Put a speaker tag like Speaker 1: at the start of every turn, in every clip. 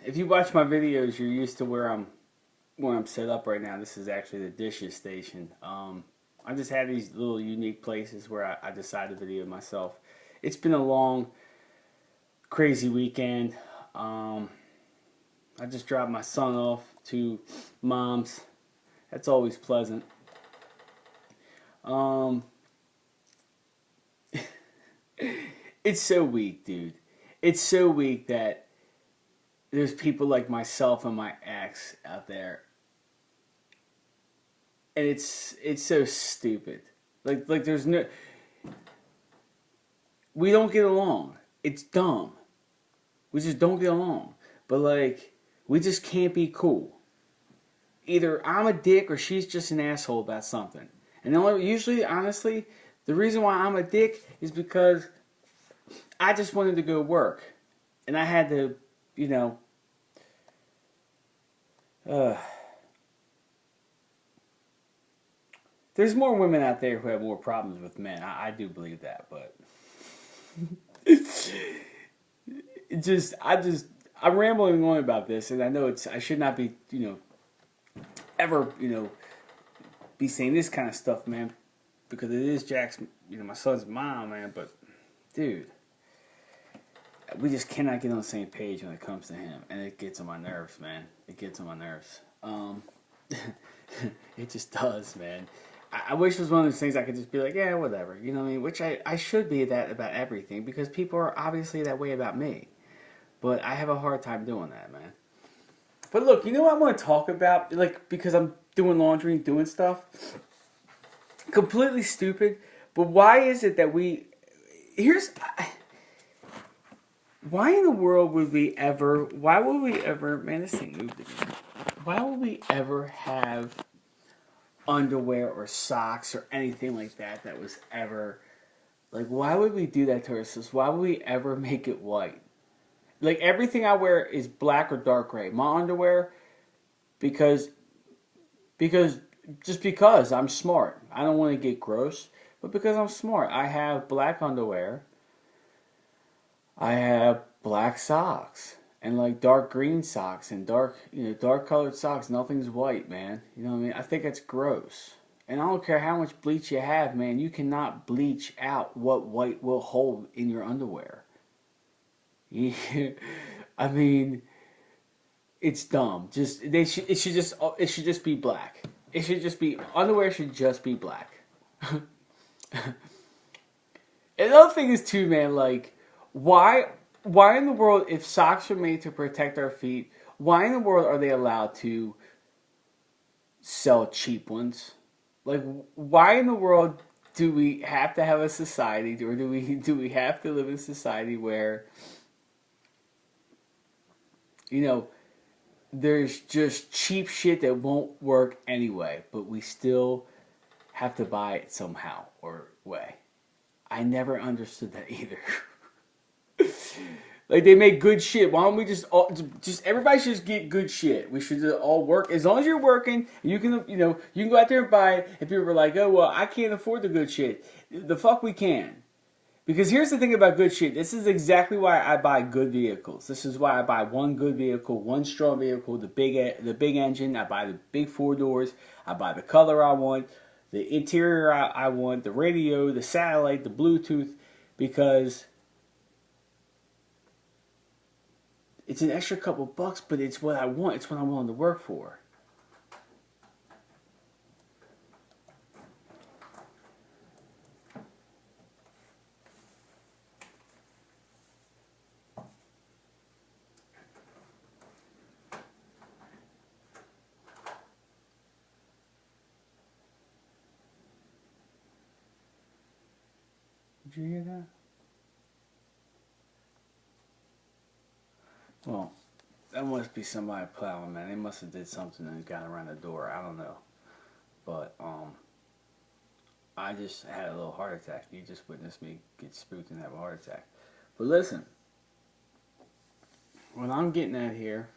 Speaker 1: if you watch my videos, you're used to where I'm set up right now. This is actually the dishes station. I just had these little unique places where I decided to video myself. It's been a long, crazy weekend. I just dropped my son off to mom's. That's always pleasant. Um, it's so weak, dude. It's so weak that there's people like myself and my ex out there, and it's so stupid. Like there's no, we don't get along. It's dumb. We just don't get along. But like we just can't be cool. Either I'm a dick or she's just an asshole about something. And the only, usually, honestly, the reason why I'm a dick is because I just wanted to go work, and I had to, you know, uh, there's more women out there who have more problems with men. I do believe that, but it just, I'm rambling on about this, and I know I should not be, ever, be saying this kind of stuff, man, because it is Jack's, my son's mom, man. But, dude, we just cannot get on the same page when it comes to him, and it gets on my nerves, man. It gets on my nerves. It just does, man. I wish it was one of those things I could just be like, yeah, whatever, you know what I mean? Which I should be that about everything, because people are obviously that way about me. But I have a hard time doing that, man. But look, you know what I want to talk about? Like, because I'm doing laundry and doing stuff. Completely stupid. But why is it that why in the world would we ever, man, this thing moved again. Why would we ever have underwear or socks or anything like that was ever, like, why would we do that to ourselves? Why would we ever make it white? Like, everything I wear is black or dark gray. My underwear, because just because I'm smart. I don't want to get gross, but because I'm smart. I have black underwear. I have black socks and like dark green socks and dark colored socks. Nothing's white, man. You know what I mean? I think it's gross. And I don't care how much bleach you have, man. You cannot bleach out what white will hold in your underwear. I mean, it's dumb. It should just be black. It should just be underwear should just be black. Another thing is too, man, like why in the world, if socks are made to protect our feet, why in the world are they allowed to sell cheap ones? Like, why in the world do we have to have a society, or do we have to live in a society where, you know, there's just cheap shit that won't work anyway, but we still have to buy it somehow or way? I never understood that either. Like, they make good shit. Why don't we just everybody should just get good shit? We should just all work. As long as you're working, you can go out there and buy it. And people are like, oh well, I can't afford the good shit. The fuck we can. Because here's the thing about good shit. This is exactly why I buy good vehicles. This is why I buy one good vehicle, one strong vehicle, the big engine. I buy the big four doors. I buy the color I want, the interior I want, the radio, the satellite, the Bluetooth, because it's an extra couple bucks, but it's what I want. It's what I'm willing to work for. Did you hear that? Well, that must be somebody plowing, man. They must have did something and got around the door. I don't know. But I just had a little heart attack. You just witnessed me get spooked and have a heart attack. But listen, what I'm getting at here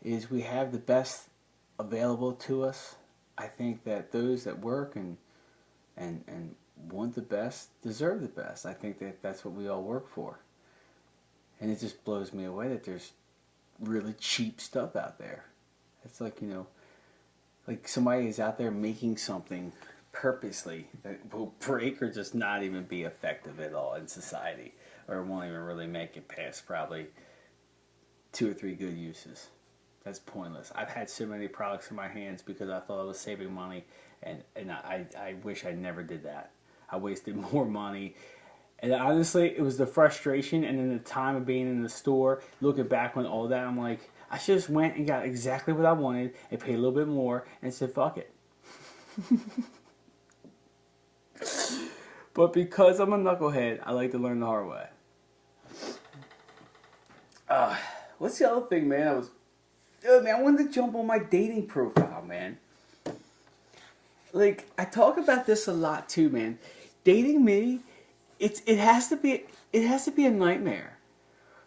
Speaker 1: is we have the best available to us. I think that those that work and want the best deserve the best. I think that that's what we all work for. And it just blows me away that there's really cheap stuff out there. It's like, like somebody is out there making something purposely that will break or just not even be effective at all in society, or won't even really make it past probably 2 or 3 good uses. That's pointless. I've had so many products in my hands because I thought I was saving money, and I wish I never did that. I wasted more money. And honestly, it was the frustration and then the time of being in the store, looking back on all that, I'm like, I should just went and got exactly what I wanted and paid a little bit more and said, fuck it. But because I'm a knucklehead, I like to learn the hard way. What's the other thing, man? I wanted to jump on my dating profile, man. Like, I talk about this a lot too, man. Dating me, it has to be a nightmare.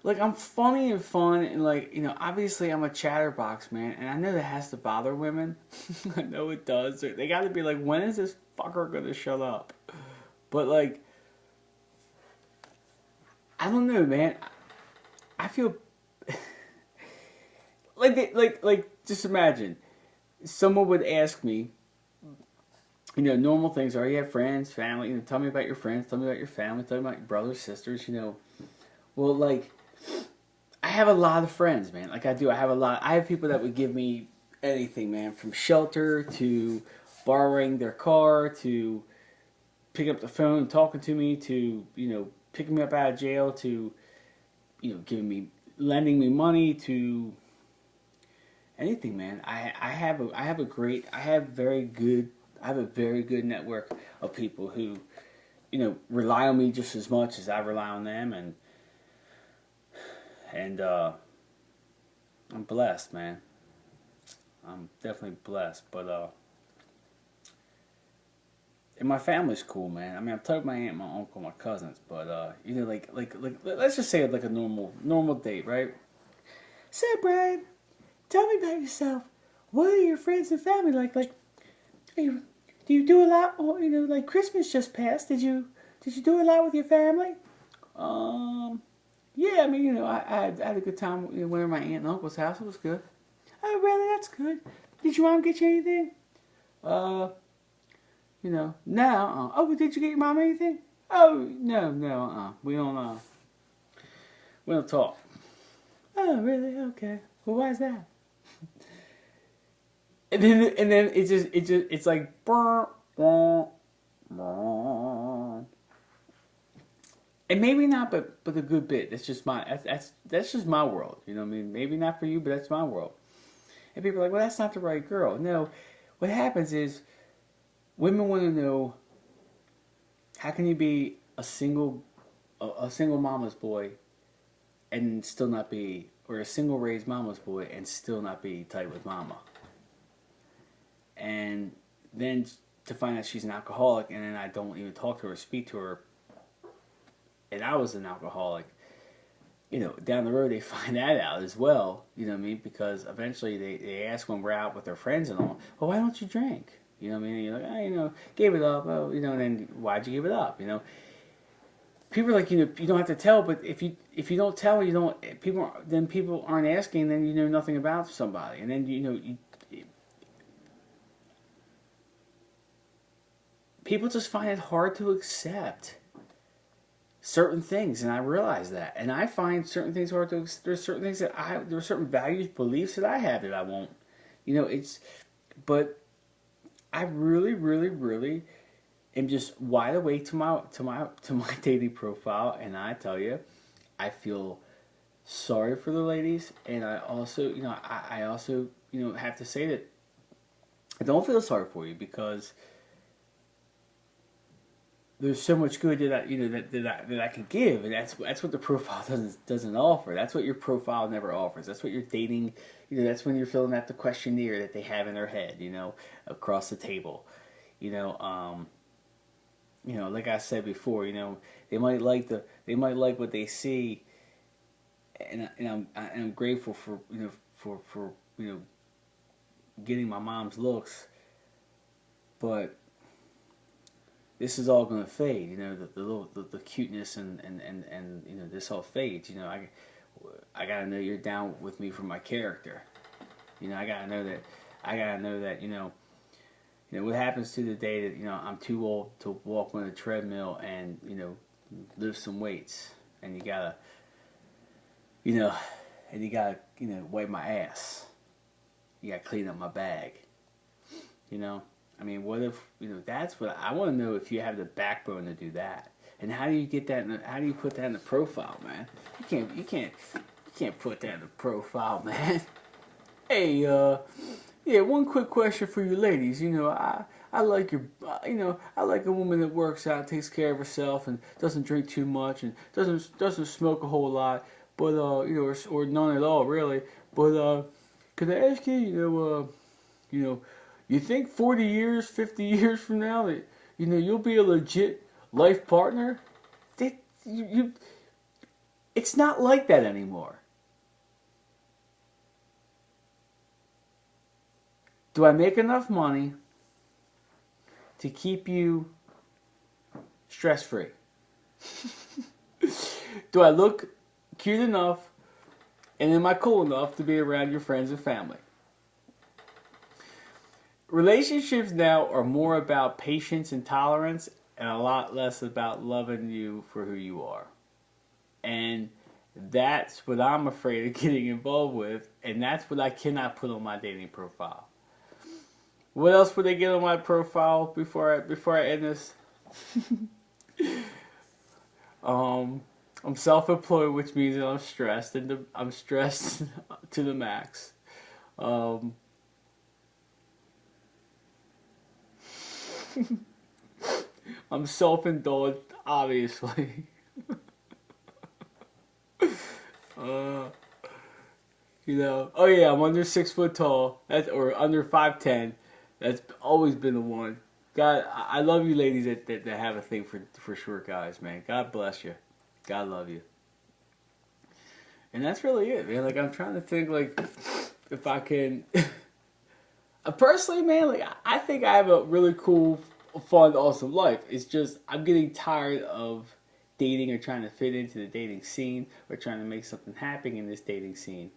Speaker 1: Like, I'm funny and fun, and like, obviously I'm a chatterbox, man, and I know that has to bother women. I know it does. They got to be like, when is this fucker gonna shut up? But like, I don't know, man. I feel like just imagine someone would ask me, normal things are, you have friends, family, tell me about your friends, tell me about your family, tell me about your brothers, sisters, Well, like, I have a lot of friends, man. Like, I do. I have people that would give me anything, man, from shelter to borrowing their car to picking up the phone and talking to me to, picking me up out of jail to, lending me money to anything, man. I have a very good network of people who, rely on me just as much as I rely on them, and I'm blessed, man. I'm definitely blessed, but and my family's cool, man. I mean, I've told my aunt, my uncle, my cousins, but like let's just say like a normal date, right? So, Brian, tell me about yourself. What are your friends and family like? Like, do you do a lot? Like Christmas just passed. Did you do a lot with your family? Yeah. I mean, I had a good time. Went to my aunt and uncle's house. It was good. Oh, really? That's good. Did your mom get you anything? No. Oh, but did you get your mom anything? Oh, no. We don't talk. Oh, really? Okay. Well, why is that? And then it's like brr, brr, brr. And maybe not, but a good bit. That's just my world. You know what I mean? Maybe not for you, but that's my world. And people are like, well, that's not the right girl. No, what happens is women want to know, how can you be a single mama's boy and still not be, or a single raised mama's boy and still not be tight with mama? And then to find out she's an alcoholic, and then I don't even talk to her or speak to her, and I was an alcoholic, down the road they find that out as well, you know what I mean? Because eventually they ask when we're out with their friends and all, well, why don't you drink? You know what I mean? And you're like, gave it up, and then why'd you give it up, People are like, you don't have to tell, but if you don't tell, people aren't asking, then you know nothing about somebody, and then people just find it hard to accept certain things, and I realize that. And I find certain things hard to. There's certain things there are certain values, beliefs that I have that I won't. But I really, really, really am just wide awake to my dating profile, and I tell you, I feel sorry for the ladies, and I also, I also, have to say that I don't feel sorry for you, because there's so much good that I can give, and that's what the profile doesn't offer. That's what your profile never offers. That's what you're dating. That's when you're filling out the questionnaire that they have in their head. Across the table. Like I said before. They might like what they see, and I'm grateful for for getting my mom's looks, but this is all going to fade, the cuteness and this all fades. I gotta know you're down with me for my character. You know, I gotta know that. I gotta know that. What happens to the day that I'm too old to walk on a treadmill and lift some weights, and you gotta, wipe my ass. You gotta clean up my bag. I mean, what if that's what I want to know, if you have the backbone to do that. And how do you get that? How do you put that in the profile, man? You can't put that in the profile, man. Hey, yeah, one quick question for you ladies. I like I like a woman that works out, takes care of herself, and doesn't drink too much, and doesn't smoke a whole lot, but or none at all really. But could I ask you, you think 40 years, 50 years from now that you'll be a legit life partner? It's not like that anymore. Do I make enough money to keep you stress free? Do I look cute enough, and am I cool enough to be around your friends and family? Relationships now are more about patience and tolerance, and a lot less about loving you for who you are. And that's what I'm afraid of getting involved with, and that's what I cannot put on my dating profile. What else would they get on my profile before I end this? I'm self-employed, which means that I'm stressed, and I'm stressed to the max. I'm self-indulged, obviously. Oh yeah, I'm under 6 foot tall. Or under 5'10". That's always been the one. God, I love you ladies that have a thing for short guys, man. God bless you. God love you. And that's really it, man. Like, I'm trying to think, like, if I can... Personally, man, like, I think I have a really cool, fun, awesome life. It's just, I'm getting tired of dating or trying to fit into the dating scene or trying to make something happen in this dating scene.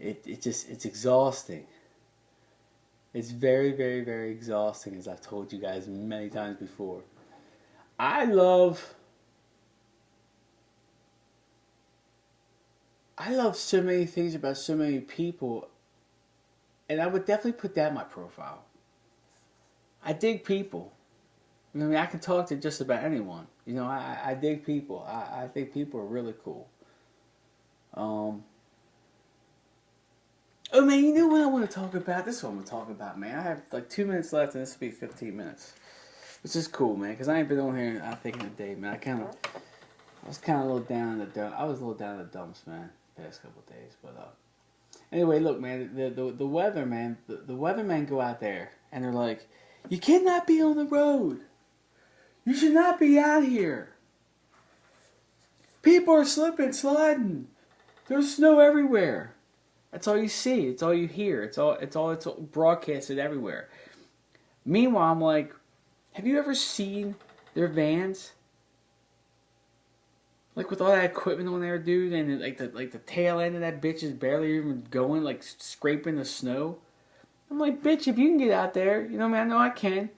Speaker 1: It's exhausting. It's very, very, very exhausting, as I've told you guys many times before. I love so many things about so many people, and I would definitely put that in my profile. I dig people. I mean, I can talk to just about anyone. I dig people. I think people are really cool. Oh man, you know what I want to talk about? This is what I'm going to talk about, man. I have like 2 minutes left, and this will be 15 minutes. Which is cool, man, because I ain't been on here, I think, in a day, man. I was kind of a little down in the dumps. I was a little down in the dumps, man, the past couple of days. But anyway, look, man, the weather, man, the weathermen go out there, and they're like, you cannot be on the road. You should not be out here. People are slipping, sliding. There's snow everywhere. That's all you see. It's all you hear. It's all broadcasted everywhere. Meanwhile, I'm like, have you ever seen their vans? Like, with all that equipment on there, dude, and like the tail end of that bitch is barely even going, like scraping the snow. I'm like, bitch, if you can get out there, man, I know I can.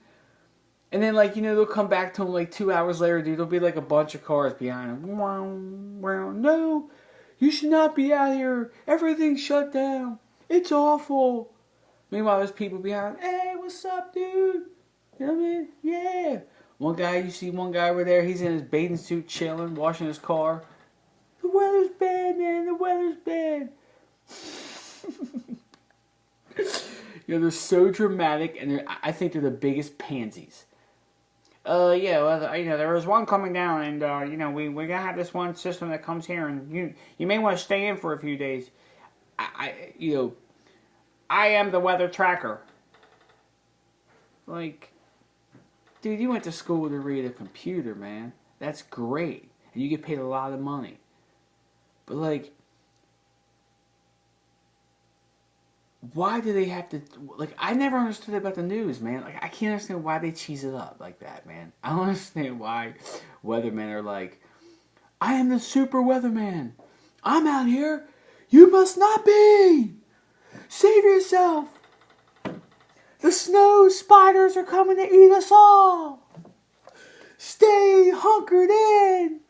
Speaker 1: And then, like, they'll come back to them like 2 hours later, dude. There'll be like a bunch of cars behind them. No, you should not be out here. Everything's shut down. It's awful. Meanwhile, there's people behind. Hey, what's up, dude? You know what I mean? Yeah. You see one guy over there. He's in his bathing suit, chilling, washing his car. The weather's bad, man. The weather's bad. They're so dramatic, and I think they're the biggest pansies. There was one coming down, and we're gonna have this one system that comes here, and you may want to stay in for a few days. I am the weather tracker. Like, dude, you went to school to read a computer, man. That's great, and you get paid a lot of money. But like, why do they have to, like, I never understood about the news, man. Like, I can't understand why they cheese it up like that, man. I don't understand why weathermen are like, I am the super weatherman. I'm out here. You must not be. Save yourself. The snow spiders are coming to eat us all. Stay hunkered in.